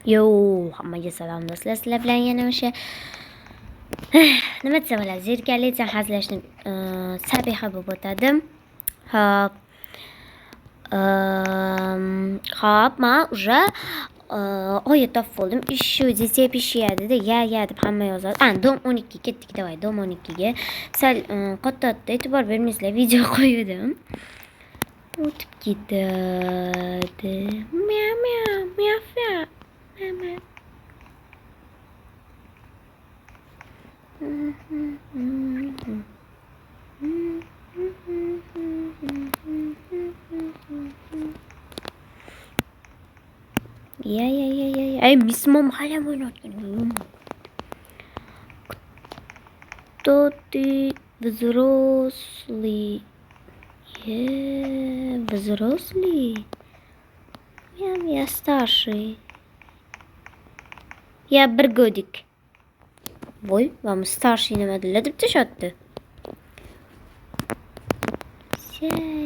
Yo, hammaga salom do'stlar. Sizlar bilan yana o'sha nima desa bo'ladi, zerikarli hazillashni sabiha bo'lib o'tadim. Hop. Hop, men уже oyat topib oldim. Shu desa pishiyadi-da, ya deb hamma yozadi. Dom 12 ketdik, davay, dom 12 ga. Sal qattiq e'tibor bermaysizlar, video qo'ydim. O'tib ketadi. Miau miau, miau miau. Mama. Ya. Ay, Miss Mom hala oynayotgan. Кто ты взрослый? Взрослый? Я старший. Ya bir годик. Voy, вам старший nima deb tashotdi. Sebihichka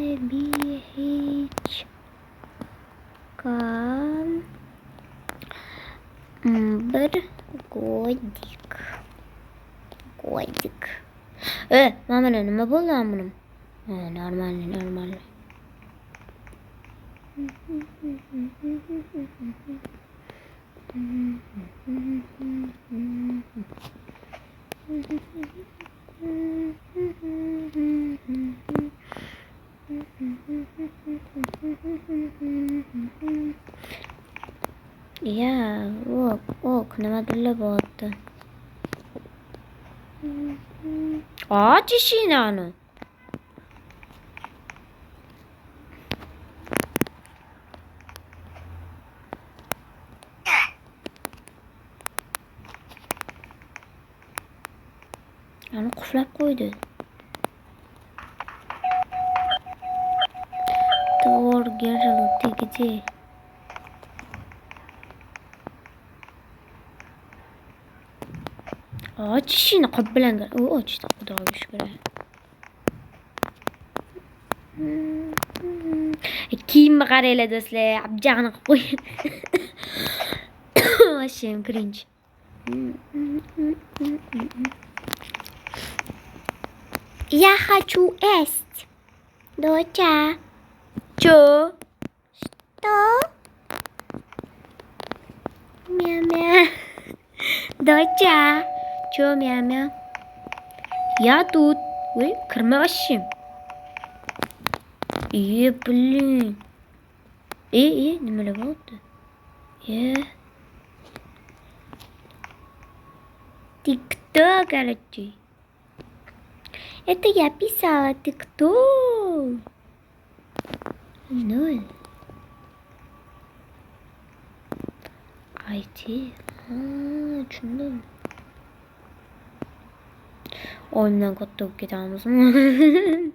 bir годик. Mana nima bo'ldi bunim? Normal. Ya, nima bo'lyapti? Och eshikni. Ani quflab qo'ydi. To'g'ri, tegdi. Och eshikni qop bilan ochdi, xudoga shukr. Kiyimni qaranglar do'stlar, abjag'ini qilib qo'ygan. Vashim cringe. Я хочу есть. Доча. Чё? Что? Мяу-мяу. Доча. Чё, мяу-мяу? Я тут. Ой, кірме вashim. Блин. Nimalar bo'ldi? TikTok, короче. Это я писала TikTok. Ноль. IT. Tushundim. Oyundan katta bo'lib ketamizmi?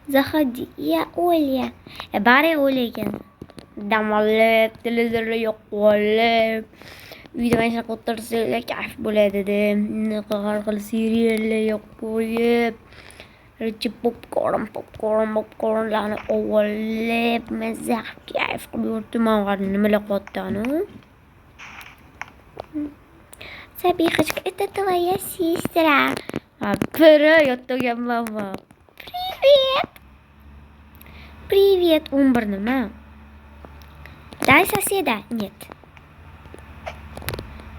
Заходи. Я Оля. Bari Oля ekan. Dam olib, televizorda yo'qolib. Uyda mana shunaqa o'tirsanglar kayf bo'ladi deb. Har xil seriallar yo'qolib. Popcornlarni olib, mazza kayf qilib yuribdim. Mana nimalar qilyapti. Sabihachka, это твоя сестра. Yo'qotgan mama. Привет, Умбр, nima? Дай соседа. Нет.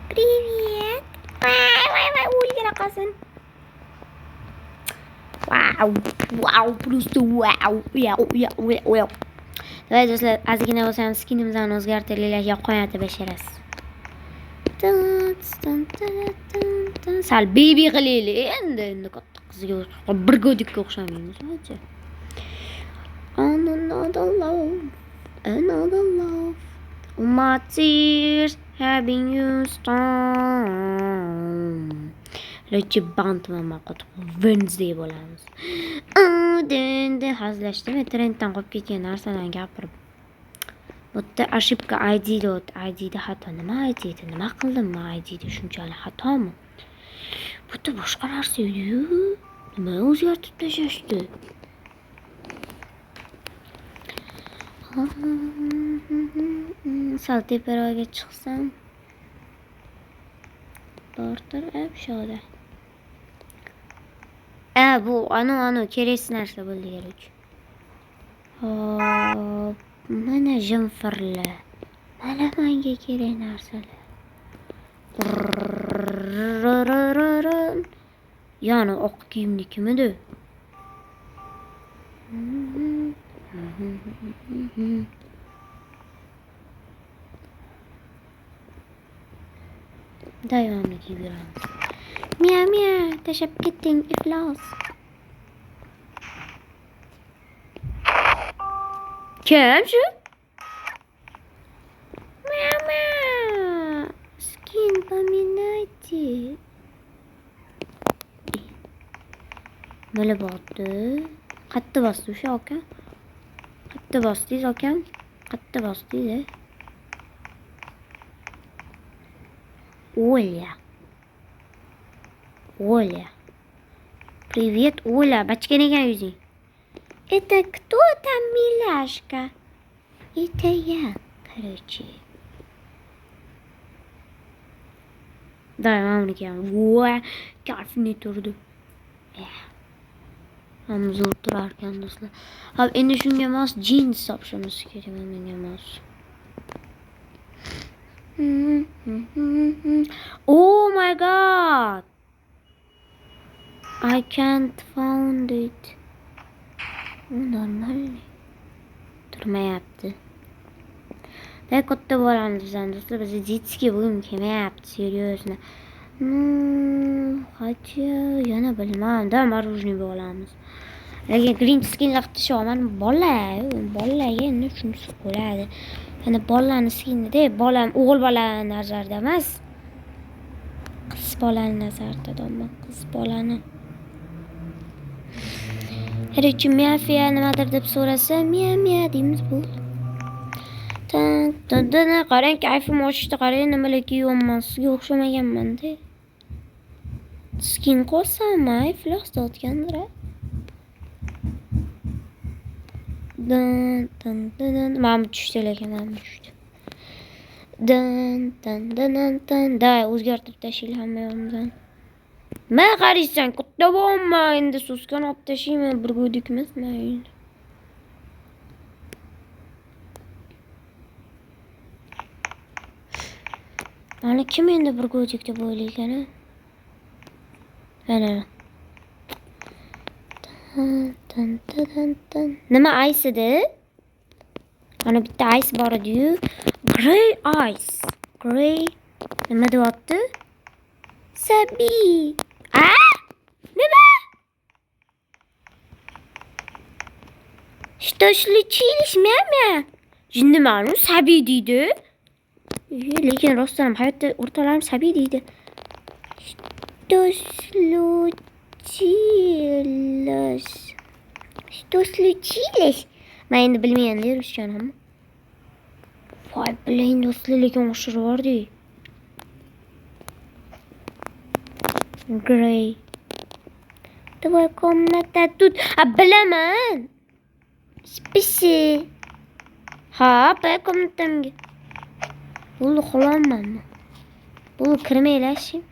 Привет. Вай, o'lgana qolsin. Wow, просто wow. Davay do'stlar, ozgina bo'lsa ham skinimizni o'zgartiraylik, yoqqonyapti basharasi. Sal baby qilaylik endi katta qizga bir godikka o'xshamaymiz. Another love. My tears having you strong. Lechi band mama qotib Wednesday bo'lamiz. Endi hazillashdim, trenddan qolib ketgan narsalarni gapirib. Bitta ошибка ID'da o'tdi. ID'da xato. Nima ID'da? Nima qildim men ID'da shunchalik xatomi? Bitta boshqa narsa edi-yu. Nima o'zgartirib tashashdi? Sal teparoqga chiqsam. Bordir, shoda. Bu anu kerak narsa bo'ldi kerak. Hop, mana jimfirlar. Mana menga kerak narsalar. Yani oq kiyimnikimidi? Devamlı giyiyoruz. Miyav miyav, tashlab ketding iflos. Kim shu? Miyav miyav. Skin pominati. Nima bo'ldi? Qatta bosdi o'sha aka. Qatta bosdingiz akam. Qatta bosdingiz. Оля. Привет, Оля. Бачка не юзи. Это кто там, миляшка? Это я, короче. Да, мамник я. Kafni turdi. Ham zo'r turar ekan do'stlar. Hop, endi shunga mos jeans topishimiz kerak menga mos. Oh my god. I can't found it. Normal. Turmayapti. Da katta bo'lamiz bizdan do'stlar. Biz jetski bugün kelmayapti, seriyosni. Хотя yana bilmadim, da marujniy bo'lamiz. Lekin green skinlar qilishman. Bolalarga endi shunisi bo'ladi. Yana bolalarning skinida, bolam o'g'il bola nazarda emas. Qiz bolani nazarda domla, qiz bolani. Herchi miyafiya nimadir deb so'rasa, miya deymiz bu. Qarang, kayfim ochdi, qarang, nimalar kiyyapman, sizga o'xshamaganman-da. Skin qo'ysam, iflos tortgandir. Mana tushdi lekin, mana tushdi. Da o'zgartirib tashlaylik hammamizdan. Men qaraysan, katta bo'lma, endi suskan olib tashlayman, bir go'dikmiz men. Mana kim endi bir go'dik deb o'ylaygan? Mana. Nima ice edi? Mana bitta ice bor edi-yu. Grey ice. Grey. Nima deyapti? Sabi. Nima? Что случилось, мама? Jinni ma'lum Sabi deydi. Lekin rostdan ham hayotda o'rtalarim Sabi deydi. Что случилось? Что случилось? Men endi bilmayman der ruschanim. Voy, bilayin do'stlar, lekin o'shirib bordi. Grey. Твоя комната тут. Bilaman. Spisi. Ha, ben komutamga. Bunu uxlamayman. Bunu kirmaylashim.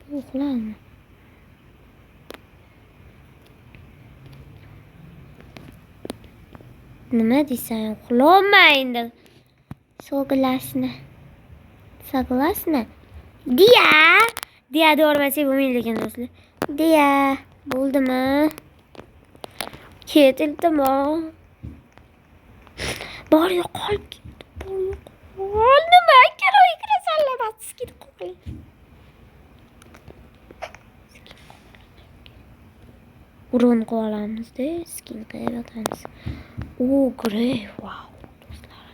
Bunu uxlamayman. Nima deysan? Uxlamayman. So'g'lasini. Diya doğurması bo'lmaydi lekin do'stlar. Diya, bo'ldimi? Ketildimi? Bor yo'qol. Nima kerak kirasanlar skin qo'y. Urun qo'yamiz-da, skin qo'yamiz. Grey, wow. Do'stlar.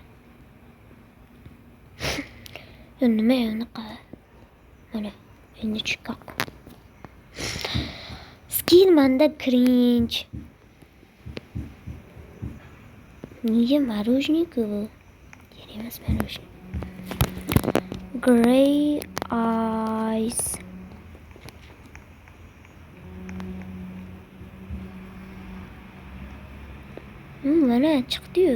Nima unaqa? Mana endi chiqqan. Skin manda cringe. Niye marujniku bu? Yerimiz marujnik. Grey eyes. Mana chiqdi-yu.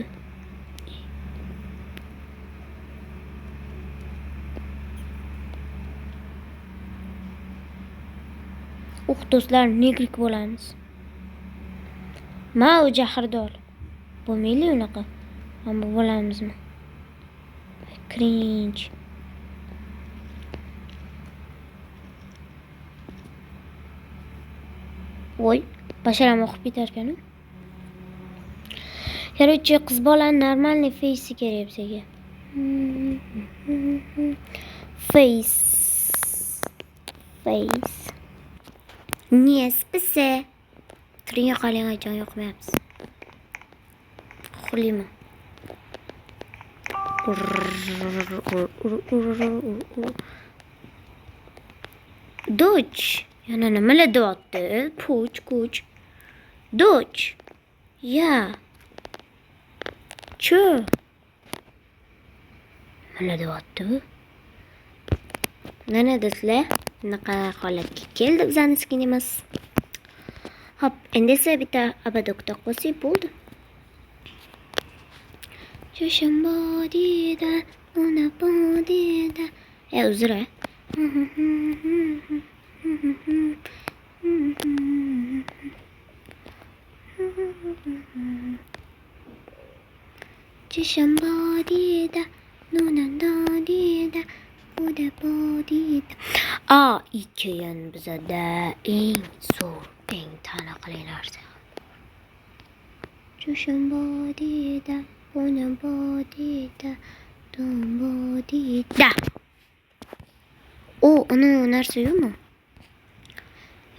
Do'stlar, negrik bo'lamiz. Ma u jahrdor. Bo'lmayli unaqa. Ammo bo'lamizmi? Cringe. Voy, basharam o'qib ketarkan. Короче, qiz bolani normalniy face kerak bizga. Face. Не, спаси. Turing qoling, jon yo'qmayapsiz. Xulima. Dodge. Yana nimalar deyapti? Puch. Dodge. Ya. Chu. Nimalar deyapti bu? Mana do'stlar, bunaqa holatga keldi bizani skinimiz. Hop, endi esa bitta abadokda qo'ysak bo'ldi. Shoshim bodida, ona bodida. Uzra. Shoshim bodida, ona bodida. Ikkiyan bizada eng zo'r, eng taniqli narsa. Shoshim bodida, ona bodida, don bodida. Ana narsa yo'qmi?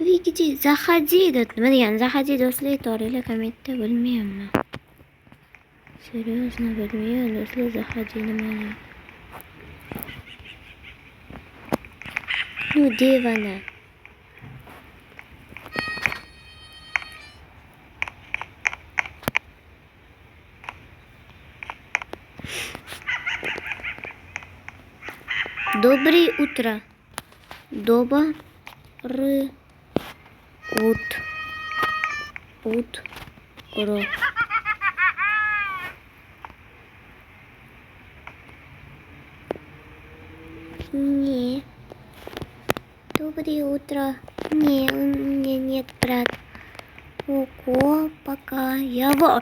Видите, заходи, nima degani? Заходи, do'stlar, aytoringlar kommentda, bilmayman. Серьезно, bilmayman, do'stlar, заходи nimani? Ну, девана. Доброе утро. Доброе утро. Не. Доброе утро. Не, у меня нет брат. Ого, пока. Это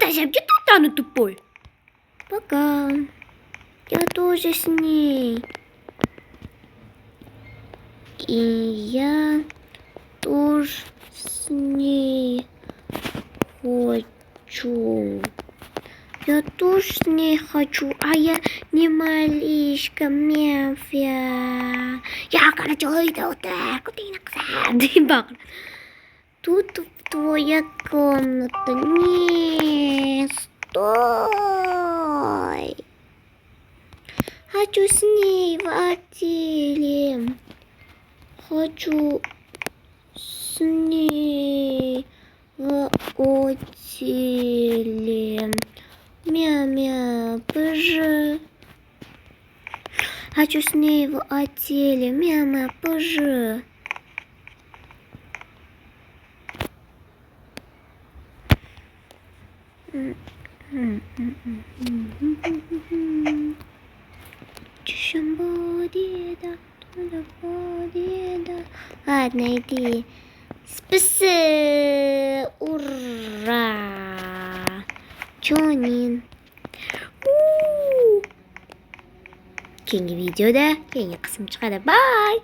зачем ты тут тупой? Пока. Я тоже с ней. И я тоже с ней хочу. Я тоже с ней хочу, а я не малышка, мяфия. Я хочу это Тут твоя комната. Не, стой. Хочу с ней в отеле. Хочу с ней в отеле. Мя-мя, пожи. Хочу с ней в отеле. Мя-мя, пожи. Ладно, иди. Спаси. Ура. Чонин. Keyingi videoda yangi qism chiqadi. Bye.